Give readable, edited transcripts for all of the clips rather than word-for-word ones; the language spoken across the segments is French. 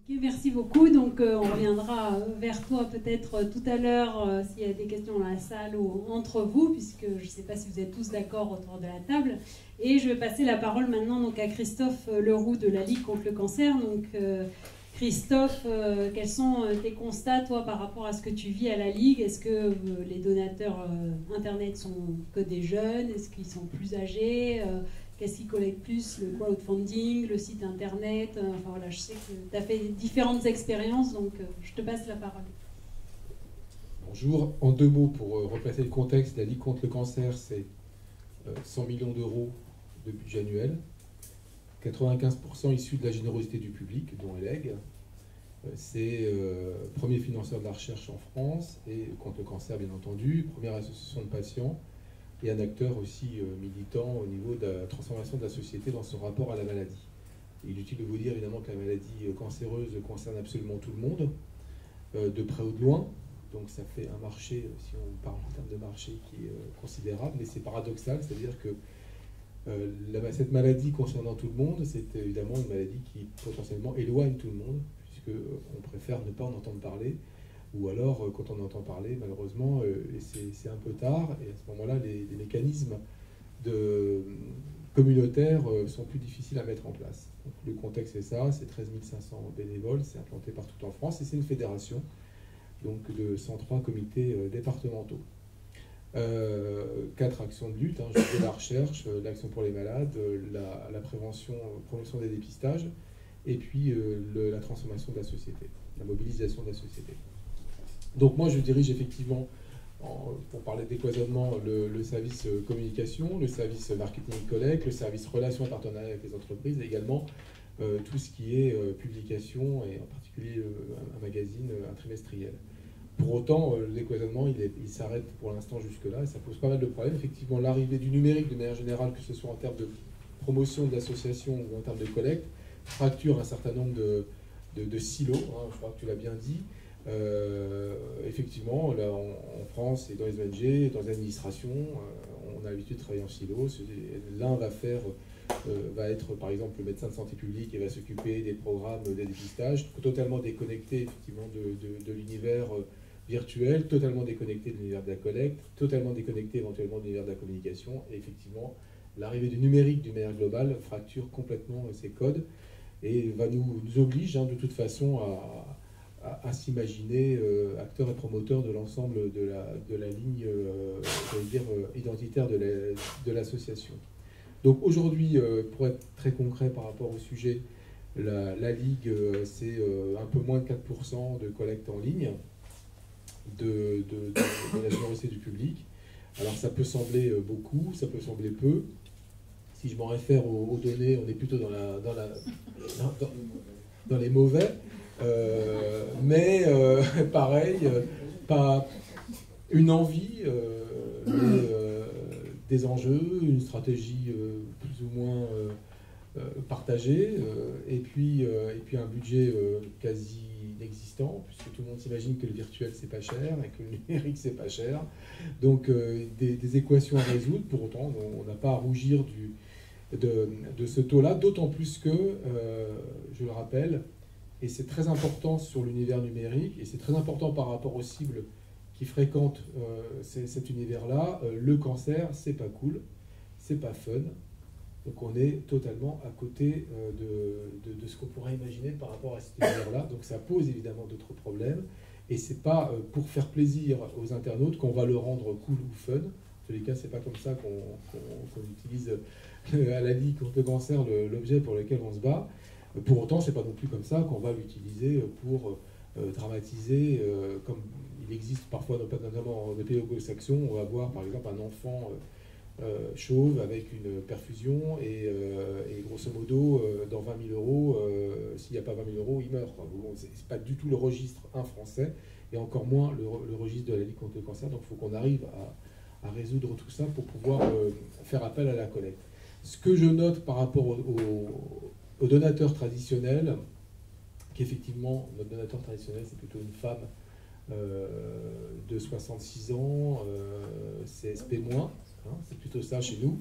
Ok, merci beaucoup. Donc, on reviendra vers toi peut-être tout à l'heure s'il y a des questions dans la salle ou entre vous, puisque je ne sais pas si vous êtes tous d'accord autour de la table. Et je vais passer la parole maintenant donc, à Christophe Leroux de la Ligue contre le cancer. Donc, Christophe, quels sont tes constats, toi, par rapport à ce que tu vis à la Ligue? Est-ce que les donateurs Internet sont que des jeunes? Est-ce qu'ils sont plus âgés? Qu'est-ce qui collecte plus? Le crowdfunding, le site internet? Enfin voilà, je sais que tu as fait différentes expériences, donc je te passe la parole. Bonjour. En 2 mots, pour replacer le contexte, la Ligue contre le cancer, c'est 100 millions d'euros de budget annuel, 95% issus de la générosité du public, dont ELEG. C'est premier financeur de la recherche en France, et contre le cancer, bien entendu, première association de patients, et un acteur aussi militant au niveau de la transformation de la société dans son rapport à la maladie. Il est utile de vous dire évidemment que la maladie cancéreuse concerne absolument tout le monde, de près ou de loin. Donc ça fait un marché, si on parle en termes de marché, qui est considérable, mais c'est paradoxal, c'est-à-dire que cette maladie concernant tout le monde, c'est évidemment une maladie qui potentiellement éloigne tout le monde, puisqu'on préfère ne pas en entendre parler, ou alors, quand on entend parler, malheureusement, c'est un peu tard, et à ce moment-là, les mécanismes communautaires sont plus difficiles à mettre en place. Donc, le contexte, c'est ça, c'est 13 500 bénévoles, c'est implanté partout en France, et c'est une fédération donc, de 103 comités départementaux. 4 actions de lutte, la recherche, l'action pour les malades, la prévention, promotion des dépistages, et puis la transformation de la société, la mobilisation de la société. Donc moi, je dirige effectivement, pour parler de décloisonnement, le service communication, le service marketing collecte, le service relations et partenariat avec les entreprises, et également tout ce qui est publication, et en particulier un magazine, un trimestriel. Pour autant, le décloisonnement, il s'arrête pour l'instant jusque-là, et ça pose pas mal de problèmes. Effectivement, l'arrivée du numérique, de manière générale, que ce soit en termes de promotion de l'association ou en termes de collecte, fracture un certain nombre de silos, je crois que tu l'as bien dit. Effectivement, là, en France et dans les ONG, dans les administrations, on a l'habitude de travailler en silo. L'un va être par exemple le médecin de santé publique et va s'occuper des programmes de dépistage, totalement déconnecté effectivement de l'univers virtuel, totalement déconnecté de l'univers de la collecte, totalement déconnecté éventuellement de l'univers de la communication. Et effectivement, l'arrivée du numérique d'une manière globale fracture complètement ces codes et nous oblige de toute façon à s'imaginer acteurs et promoteurs de l'ensemble de la ligne identitaire de l'association. Donc aujourd'hui, pour être très concret par rapport au sujet, la Ligue, c'est un peu moins de 4% de collecte en ligne de la générosité du public. Alors ça peut sembler beaucoup, ça peut sembler peu. Si je m'en réfère aux données, on est plutôt dans les mauvais. Mais pareil, pas une envie, mais des enjeux, une stratégie plus ou moins partagée, et puis un budget quasi inexistant, puisque tout le monde s'imagine que le virtuel c'est pas cher et que le numérique c'est pas cher. Donc des équations à résoudre. Pour autant, on n'a pas à rougir de ce taux-là, d'autant plus que, je le rappelle, et c'est très important sur l'univers numérique, et c'est très important par rapport aux cibles qui fréquentent cet univers-là, le cancer, c'est pas cool, c'est pas fun. Donc on est totalement à côté de ce qu'on pourrait imaginer par rapport à cet univers-là. Donc ça pose évidemment d'autres problèmes, et c'est pas pour faire plaisir aux internautes qu'on va le rendre cool ou fun. En tous les cas, c'est pas comme ça qu'on utilise à la Ligue contre le cancer l'objet pour lequel on se bat. Pour autant, c'est pas non plus comme ça qu'on va l'utiliser pour dramatiser, comme il existe parfois, notamment dans les pays anglo-saxons, on va voir par exemple un enfant chauve avec une perfusion et grosso modo, dans 20 000 euros, s'il n'y a pas 20 000 euros, il meurt. Bon, c'est pas du tout le registre français, et encore moins le registre de la Ligue contre le cancer. Donc il faut qu'on arrive à résoudre tout ça pour pouvoir faire appel à la collecte. Ce que je note par rapport aux donateurs traditionnels, qu'effectivement, notre donateur traditionnel, c'est plutôt une femme de 66 ans, CSP-, c'est plutôt ça chez nous,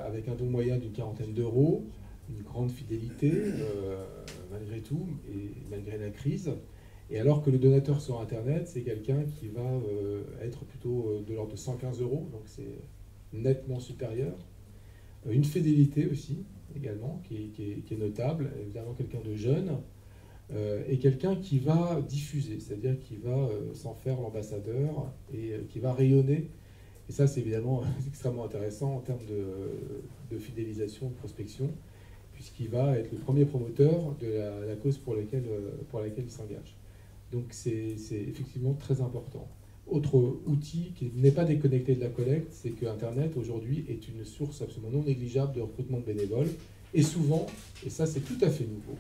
avec un don moyen d'une 40aine d'euros. une grande fidélité, malgré tout, et malgré la crise. Et alors que le donateur sur Internet, c'est quelqu'un qui va être plutôt de l'ordre de 115 €, donc c'est nettement supérieur. Une fidélité aussi, également, qui est notable, évidemment quelqu'un de jeune, et quelqu'un qui va diffuser, c'est-à-dire qui va s'en faire l'ambassadeur et qui va rayonner. Et ça, c'est évidemment extrêmement intéressant en termes de fidélisation, de prospection, puisqu'il va être le premier promoteur de la cause pour laquelle il s'engage. Donc c'est effectivement très important. Autre outil qui n'est pas déconnecté de la collecte, c'est que Internet aujourd'hui est une source absolument non négligeable de recrutement de bénévoles. Et souvent, et ça c'est tout à fait nouveau,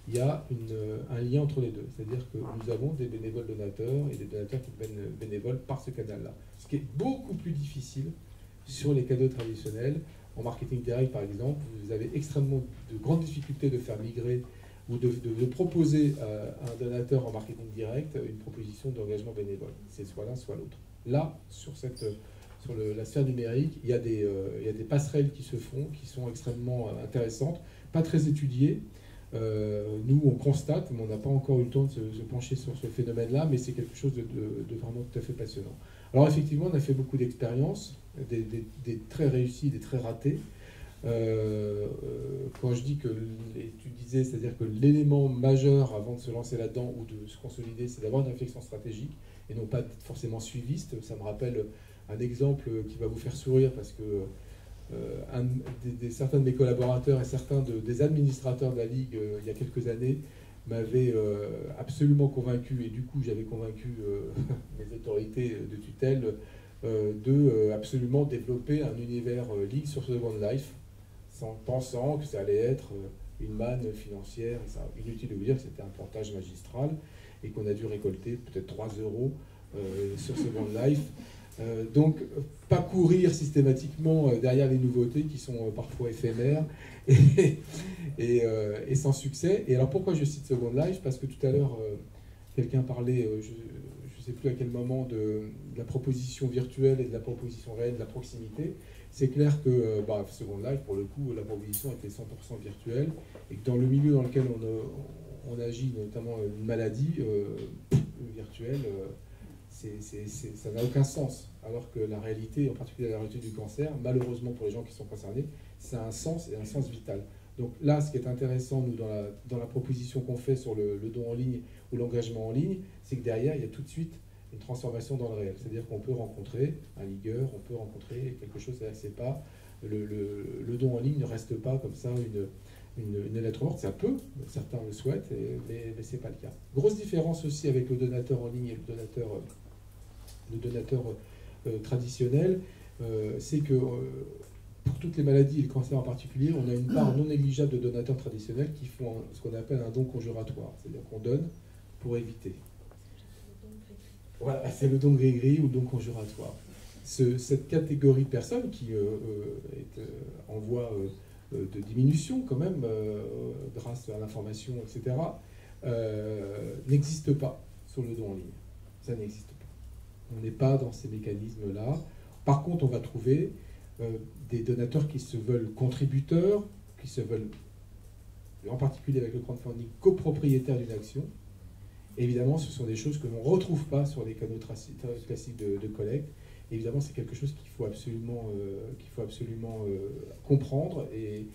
il y a un lien entre les deux. C'est-à-dire que nous avons des bénévoles donateurs et des donateurs qui deviennent bénévoles par ce canal-là. Ce qui est beaucoup plus difficile sur les canaux traditionnels. En marketing direct, par exemple, vous avez extrêmement de grandes difficultés de faire migrer ou de proposer à un donateur en marketing direct une proposition d'engagement bénévole. C'est soit l'un, soit l'autre. Là, sur la sphère numérique, il y a des passerelles qui se font, qui sont extrêmement intéressantes, pas très étudiées. Nous, on constate, mais on n'a pas encore eu le temps de se pencher sur ce phénomène-là, mais c'est quelque chose de vraiment tout à fait passionnant. Alors effectivement, on a fait beaucoup d'expériences, des très réussies, des très ratées. Quand je dis que tu disais, c'est-à-dire que l'élément majeur avant de se lancer là-dedans ou de se consolider, c'est d'avoir une réflexion stratégique et non pas forcément suiviste. Ça me rappelle un exemple qui va vous faire sourire parce que certains de mes collaborateurs et certains des administrateurs de la Ligue il y a quelques années m'avaient absolument convaincu, et du coup j'avais convaincu mes autorités de tutelle de absolument développer un univers Ligue sur Second Life, pensant que ça allait être une manne financière. Et ça, inutile de vous dire que c'était un plantage magistral et qu'on a dû récolter peut-être 3 € sur Second Life. Donc, pas courir systématiquement derrière les nouveautés qui sont parfois éphémères et sans succès. Et alors, pourquoi je cite Second Life? Parce que tout à l'heure, quelqu'un parlait, je ne sais plus à quel moment, de la proposition virtuelle et de la proposition réelle, de la proximité. C'est clair que Second Life, pour le coup, la proposition était 100% virtuelle et que dans le milieu dans lequel on agit, notamment une maladie virtuelle, ça n'a aucun sens. Alors que la réalité, en particulier la réalité du cancer, malheureusement pour les gens qui sont concernés, ça a un sens et un sens vital. Donc là, ce qui est intéressant, nous, dans la proposition qu'on fait sur le don en ligne ou l'engagement en ligne, c'est que derrière, il y a tout de suite une transformation dans le réel. C'est-à-dire qu'on peut rencontrer un ligueur, on peut rencontrer quelque chose, c'est pas le don en ligne ne reste pas comme ça une lettre morte. Ça peut, certains le souhaitent, mais c'est pas le cas. Grosse différence aussi avec le donateur en ligne et le donateur traditionnel, c'est que pour toutes les maladies et le cancer en particulier, on a une part non négligeable de donateurs traditionnels qui font ce qu'on appelle un don conjuratoire, c'est-à-dire qu'on donne pour éviter. Voilà, c'est le don gris-gris ou le don conjuratoire. Cette catégorie de personnes qui est en voie de diminution quand même, grâce à l'information, etc., n'existe pas sur le don en ligne. Ça n'existe pas. On n'est pas dans ces mécanismes-là. Par contre, on va trouver des donateurs qui se veulent contributeurs, qui se veulent, en particulier avec le crowdfunding, copropriétaires d'une action. Évidemment, ce sont des choses que l'on ne retrouve pas sur les canaux classiques de collecte. Évidemment, c'est quelque chose qu'il faut absolument comprendre et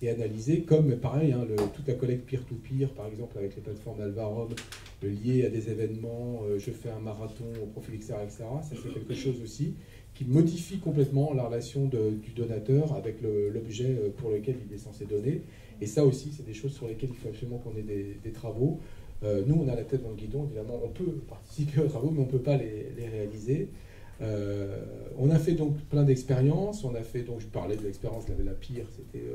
analyser, comme pareil, toute la collecte peer-to-peer, par exemple avec les plateformes Alvarom, liées à des événements, je fais un marathon au profil, etc. Ça, c'est quelque chose aussi qui modifie complètement la relation du donateur avec l'objet pour lequel il est censé donner. Et ça aussi, c'est des choses sur lesquelles il faut absolument qu'on ait des travaux. Nous, on a la tête dans le guidon, évidemment, on peut participer aux travaux, mais on ne peut pas les réaliser. On a fait donc plein d'expériences. On a fait, donc je parlais de l'expérience, la pire, c'était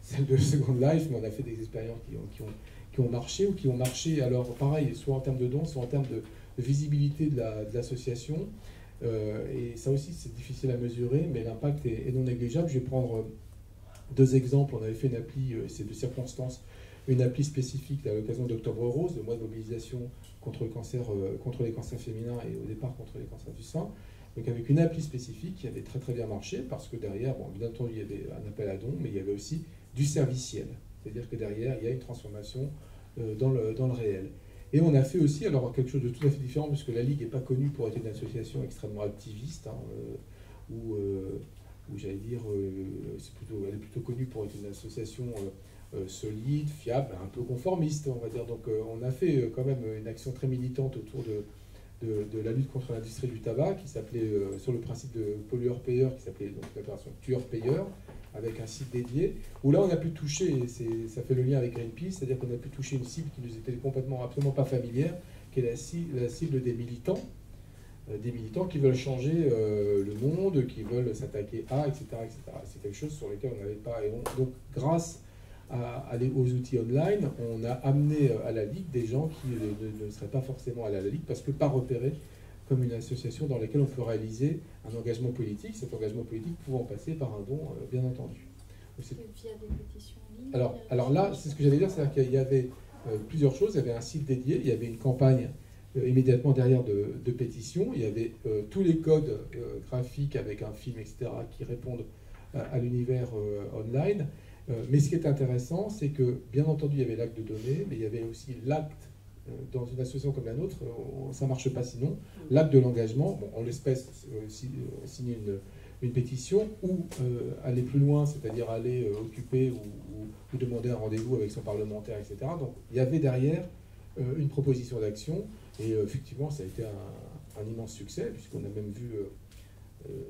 celle de Second Life, mais on a fait des expériences qui ont marché ou qui ont marché, alors pareil, soit en termes de dons, soit en termes de visibilité de l'association. Et ça aussi, c'est difficile à mesurer, mais l'impact est non négligeable. Je vais prendre 2 exemples. On avait fait une appli, c'est de circonstances, une appli spécifique à l'occasion d'Octobre Rose, le mois de mobilisation contre le cancer, contre les cancers féminins et au départ contre les cancers du sein. Donc avec une appli spécifique qui avait très très bien marché parce que derrière, bon, bien entendu, il y avait un appel à dons, mais il y avait aussi du serviciel. C'est-à-dire que derrière, il y a une transformation dans le réel. Et on a fait aussi alors quelque chose de tout à fait différent, puisque la Ligue n'est pas connue pour être une association extrêmement activiste, hein, où j'allais dire, elle est plutôt connue pour être une association solide, fiable, un peu conformiste, on va dire. Donc on a fait quand même une action très militante autour de la lutte contre l'industrie du tabac, qui s'appelait, sur le principe de pollueur-payeur, qui s'appelait donc l'opération tueur-payeur, avec un site dédié, où là on a pu toucher, et ça fait le lien avec Greenpeace, c'est-à-dire qu'on a pu toucher une cible qui nous était complètement, absolument pas familière, qui est la cible des militants qui veulent changer le monde, qui veulent s'attaquer à, etc. etc. C'est quelque chose sur lequel on n'avait pas... donc grâce aux outils online, on a amené à la Ligue des gens qui ne seraient pas forcément allés à la Ligue, parce que pas repérés comme une association dans laquelle on peut réaliser un engagement politique, cet engagement politique pouvant passer par un don, bien entendu. Via des pétitions en ligne. Alors là, c'est ce que j'allais dire, c'est-à-dire qu'il y avait plusieurs choses. Il y avait un site dédié, il y avait une campagne immédiatement derrière de pétitions, il y avait tous les codes graphiques avec un film, etc., qui répondent à l'univers online. Mais ce qui est intéressant, c'est que, bien entendu, il y avait l'acte de donner, mais il y avait aussi l'acte. Dans une association comme la nôtre, ça ne marche pas sinon. L'acte de l'engagement, bon, en l'espèce, signer une pétition ou aller plus loin, c'est-à-dire aller occuper ou demander un rendez-vous avec son parlementaire, etc. Donc il y avait derrière une proposition d'action et effectivement ça a été un immense succès puisqu'on a même vu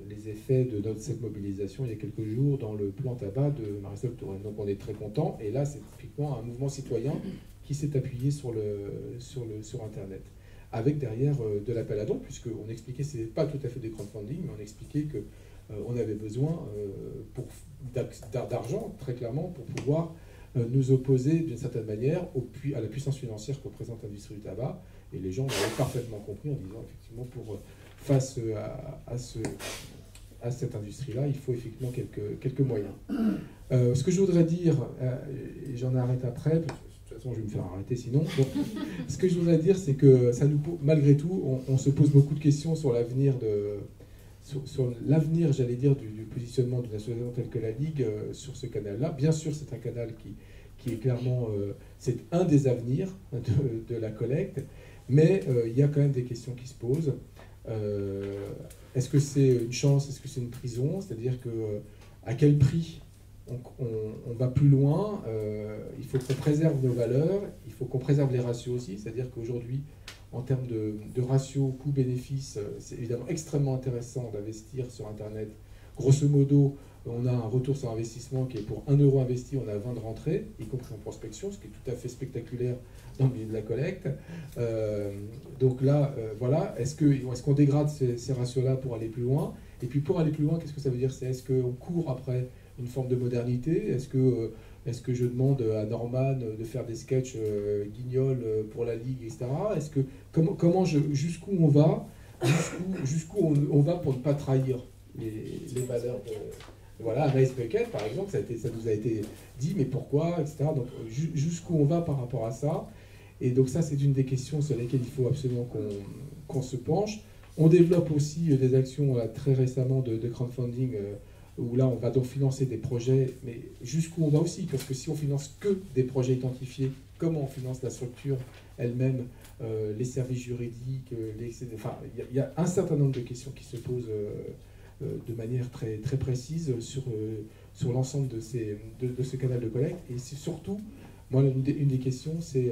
les effets de cette mobilisation il y a quelques jours dans le plan tabac de Marisol Touraine. Donc on est très content et là c'est typiquement un mouvement citoyen qui s'est appuyé sur Internet, avec derrière de l'appel à dons, puisqu'on expliquait, ce n'est pas tout à fait des crowdfunding, mais on expliquait qu'on avait besoin d'argent, très clairement, pour pouvoir nous opposer d'une certaine manière à la puissance financière que représente l'industrie du tabac, et les gens l'avaient parfaitement compris en disant, effectivement, face à cette industrie-là, il faut effectivement quelques moyens. Ce que je voudrais dire, et j'en arrête après, parce que de toute façon, je vais me faire arrêter sinon. Donc, ce que je voudrais dire, c'est que malgré tout, on se pose beaucoup de questions sur l'avenir j'allais dire, du positionnement d'une association telle que la Ligue sur ce canal-là. Bien sûr, c'est un canal qui est clairement, c'est un des avenirs de la collecte, mais il y a quand même des questions qui se posent. Est-ce que c'est une chance? Est-ce que c'est une prison? C'est-à-dire à quel prix on va plus loin, il faut qu'on préserve nos valeurs, il faut qu'on préserve les ratios aussi, c'est-à-dire qu'aujourd'hui, en termes de ratio coût-bénéfice, c'est évidemment extrêmement intéressant d'investir sur Internet. Grosso modo, on a un retour sur investissement qui est pour 1 euro investi, on a 20 de rentrée, y compris en prospection, ce qui est tout à fait spectaculaire dans le milieu de la collecte. Donc là, voilà, est-ce qu'on dégrade ces ratios-là pour aller plus loin? Et puis pour aller plus loin, qu'est-ce que ça veut dire? Est-ce qu'on court après une forme de modernité? Est-ce que je demande à Norman de faire des sketchs guignols pour la Ligue, etc. Jusqu'où on va? Jusqu'où on va pour ne pas trahir les valeurs de... Voilà, Anaïs Bucket, par exemple, ça nous a été dit, mais pourquoi, etc. Donc jusqu'où on va par rapport à ça? Et donc ça, c'est une des questions sur lesquelles il faut absolument qu'on se penche. On développe aussi des actions très récemment de crowdfunding où là, on va donc financer des projets, mais jusqu'où on va aussi, parce que si on finance que des projets identifiés, comment on finance la structure elle-même, les services juridiques, enfin, il y a un certain nombre de questions qui se posent de manière très, très précise sur l'ensemble de ce canal de collecte. Et c'est surtout, moi, une des questions, c'est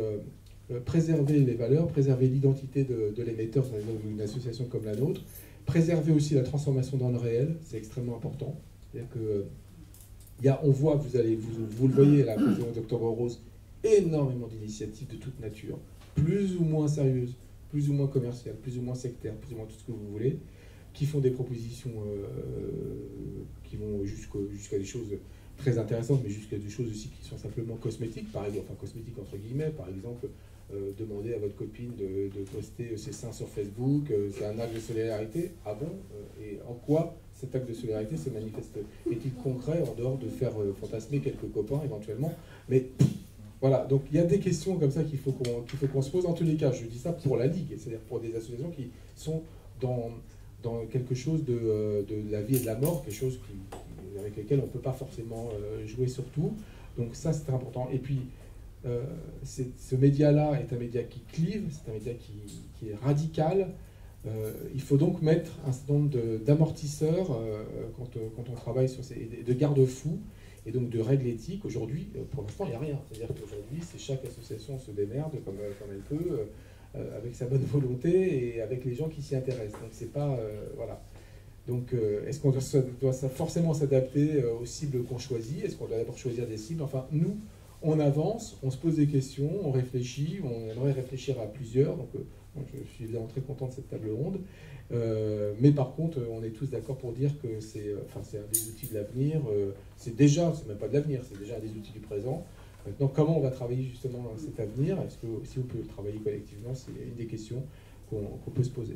préserver les valeurs, préserver l'identité de l'émetteur dans une association comme la nôtre, préserver aussi la transformation dans le réel, c'est extrêmement important. C'est-à-dire que on voit, vous le voyez, la présidente d'Octobre Rose, énormément d'initiatives de toute nature, plus ou moins sérieuses, plus ou moins commerciales, plus ou moins sectaires, plus ou moins tout ce que vous voulez, qui font des propositions qui vont jusqu'à des choses très intéressantes, mais jusqu'à des choses aussi qui sont simplement cosmétiques, par exemple, enfin cosmétiques entre guillemets, par exemple, demander à votre copine de poster ses seins sur Facebook, c'est un acte de solidarité. Ah bon? Et en quoi cet acte de solidarité se manifeste? Est-il concret en dehors de faire fantasmer quelques copains éventuellement? Mais voilà, donc il y a des questions comme ça qu'il faut qu'on se pose. En tous les cas, je dis ça pour la Ligue, c'est-à-dire pour des associations qui sont dans quelque chose de la vie et de la mort, quelque chose avec lesquels on ne peut pas forcément jouer sur tout. Donc ça, c'est très important. Et puis, ce média-là est un média qui clive, c'est un média qui est radical. Il faut donc mettre un certain nombre d'amortisseurs quand on travaille sur de garde-fous et donc de règles éthiques. Aujourd'hui, pour l'instant, il n'y a rien. C'est-à-dire qu'aujourd'hui, chaque association se démerde comme elle peut, avec sa bonne volonté et avec les gens qui s'y intéressent. Donc c'est pas... voilà. Donc est-ce qu'on doit forcément s'adapter aux cibles qu'on choisit? Est-ce qu'on doit d'abord choisir des cibles? Enfin, nous, on avance, on se pose des questions, on réfléchit, on aimerait réfléchir à plusieurs. Donc je suis évidemment très content de cette table ronde. Mais par contre, on est tous d'accord pour dire que c'est un des outils de l'avenir. C'est même pas de l'avenir, c'est déjà un des outils du présent. Maintenant, comment on va travailler justement cet avenir? Est-ce que si on peut le travailler collectivement? C'est une des questions qu'on peut se poser.